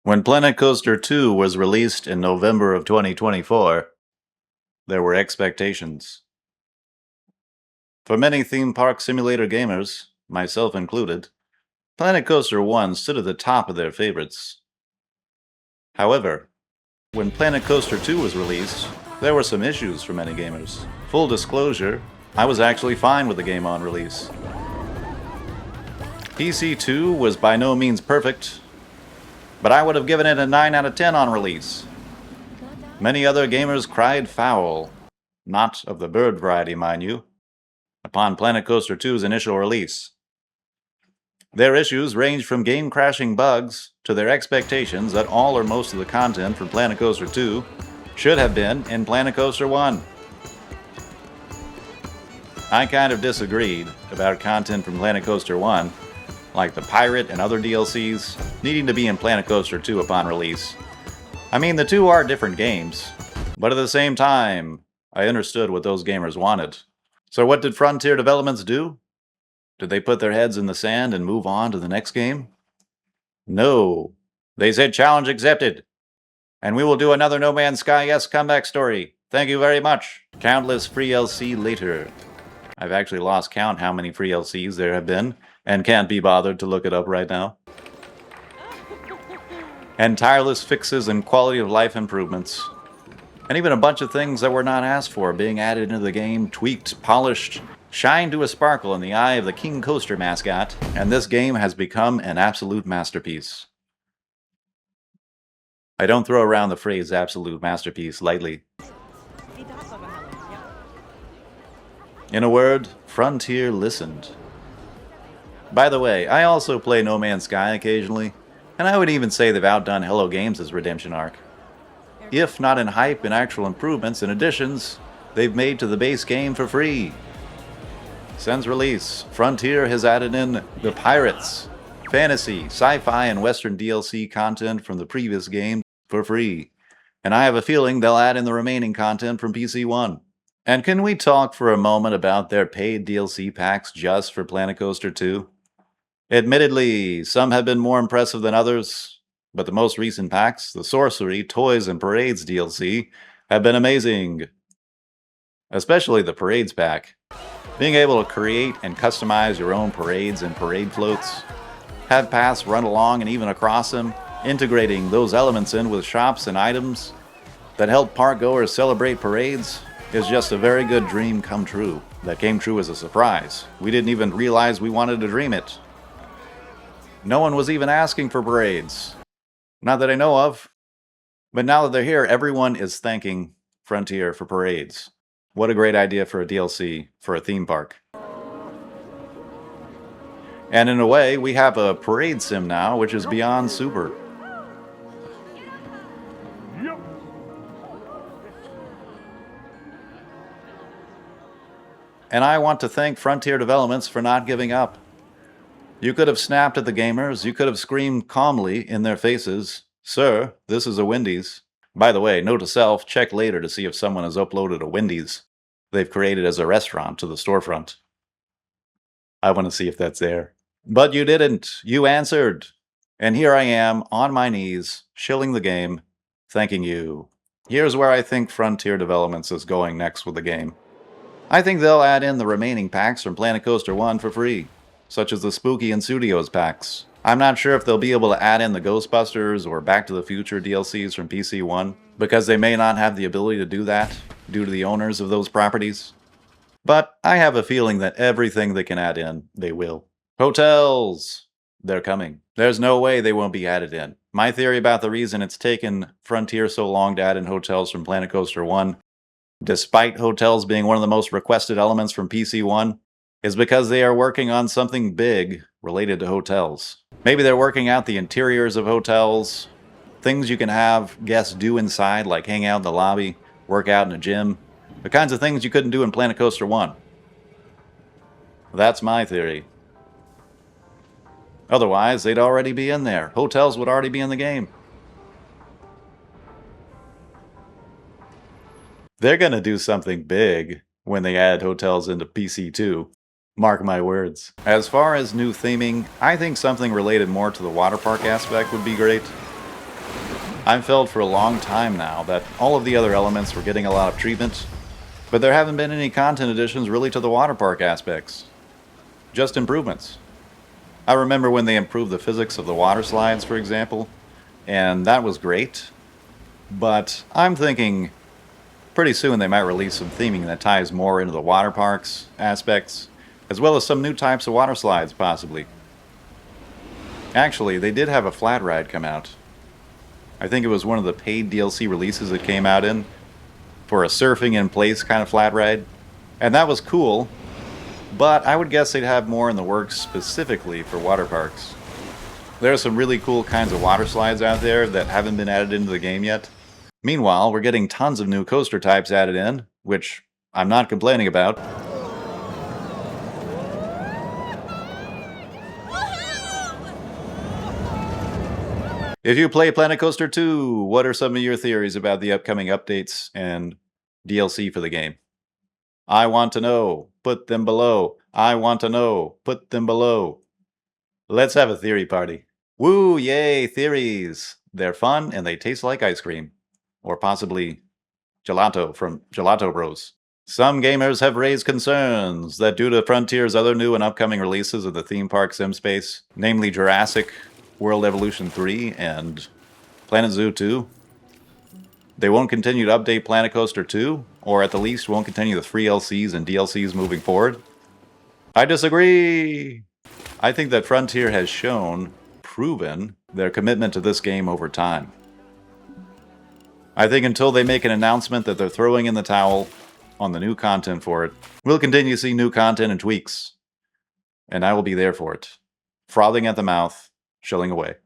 When Planet Coaster 2 was released in November of 2024, there were expectations. For many theme park simulator gamers, myself included, Planet Coaster 1 stood at the top of their favorites. However, when Planet Coaster 2 was released, there were some issues for many gamers. Full disclosure, I was actually fine with the game on release. PC2 was by no means perfect, but I would have given it a 9 out of 10 on release. Many other gamers cried foul, not of the bird variety, mind you, upon Planet Coaster 2's initial release. Their issues ranged from game-crashing bugs to their expectations that all or most of the content from Planet Coaster 2 should have been in Planet Coaster 1. I kind of disagreed about content from Planet Coaster 1, like the pirate and other DLCs, needing to be in Planet Coaster 2 upon release. I mean, the two are different games, but at the same time, I understood what those gamers wanted. So what did Frontier Developments do? Did they put their heads in the sand and move on to the next game? No. They said challenge accepted. And we will do another No Man's Sky-esque comeback story. Thank you very much. Countless free LC later. I've actually lost count how many free LCs there have been, and can't be bothered to look it up right now. And tireless fixes and quality of life improvements. And even a bunch of things that were not asked for being added into the game, tweaked, polished, shined to a sparkle in the eye of the King Coaster mascot, and this game has become an absolute masterpiece. I don't throw around the phrase absolute masterpiece lightly. In a word, Frontier listened. By the way, I also play No Man's Sky occasionally, and I would even say they've outdone Hello Games' redemption arc. If not in hype and actual improvements and additions they've made to the base game for free. Since release, Frontier has added in the pirates, fantasy, sci-fi, and western DLC content from the previous game for free, and I have a feeling they'll add in the remaining content from PC1. And can we talk for a moment about their paid DLC packs just for Planet Coaster 2? Admittedly, some have been more impressive than others, but the most recent packs, the Sorcery, Toys, and Parades DLC, have been amazing. Especially the Parades pack. Being able to create and customize your own parades and parade floats, have paths run along and even across them, integrating those elements in with shops and items that help park goers celebrate parades, is just a very good dream come true. That came true as a surprise. We didn't even realize we wanted to dream it. No one was even asking for parades. Not that I know of. But now that they're here, everyone is thanking Frontier for parades. What a great idea for a DLC for a theme park. And in a way, we have a parade sim now, which is beyond super. And I want to thank Frontier Developments for not giving up. You could have snapped at the gamers, you could have screamed calmly in their faces, "Sir, this is a Wendy's." By the way, note to self, check later to see if someone has uploaded a Wendy's they've created as a restaurant to the storefront. I want to see if that's there. But you didn't. You answered. And here I am, on my knees, shilling the game, thanking you. Here's where I think Frontier Developments is going next with the game. I think they'll add in the remaining packs from Planet Coaster 1 for free, such as the Spooky and Studios packs. I'm not sure if they'll be able to add in the Ghostbusters or Back to the Future DLCs from PC1, because they may not have the ability to do that due to the owners of those properties. But I have a feeling that everything they can add in, they will. Hotels! They're coming. There's no way they won't be added in. My theory about the reason it's taken Frontier so long to add in hotels from Planet Coaster 1, despite hotels being one of the most requested elements from PC1, is because they are working on something big related to hotels. Maybe they're working out the interiors of hotels, things you can have guests do inside, like hang out in the lobby, work out in a gym, the kinds of things you couldn't do in Planet Coaster 1. That's my theory. Otherwise, they'd already be in there. Hotels would already be in the game. They're gonna do something big when they add hotels into PC2. Mark my words. As far as new theming, I think something related more to the water park aspect would be great. I've felt for a long time now that all of the other elements were getting a lot of treatment, but there haven't been any content additions really to the water park aspects. Just improvements. I remember when they improved the physics of the water slides, for example, and that was great. But I'm thinking pretty soon they might release some theming that ties more into the water parks aspects, as well as some new types of water slides, possibly. Actually, they did have a flat ride come out. I think it was one of the paid DLC releases it came out in, for a surfing in place kind of flat ride. And that was cool, but I would guess they'd have more in the works specifically for water parks. There are some really cool kinds of water slides out there that haven't been added into the game yet. Meanwhile, we're getting tons of new coaster types added in, which I'm not complaining about. If you play Planet Coaster 2, what are some of your theories about the upcoming updates and DLC for the game? I want to know. Put them below. I want to know. Put them below. Let's have a theory party. Woo, yay, theories! They're fun and they taste like ice cream. Or possibly gelato from Gelato Bros. Some gamers have raised concerns that due to Frontier's other new and upcoming releases of the theme park sim space, namely Jurassic World Evolution 3 and Planet Zoo 2, they won't continue to update Planet Coaster 2, or at the least won't continue the free LCs and DLCs moving forward. I disagree! I think that Frontier has proven their commitment to this game over time. I think until they make an announcement that they're throwing in the towel on the new content for it, we'll continue to see new content and tweaks. And I will be there for it, frothing at the mouth, shilling away.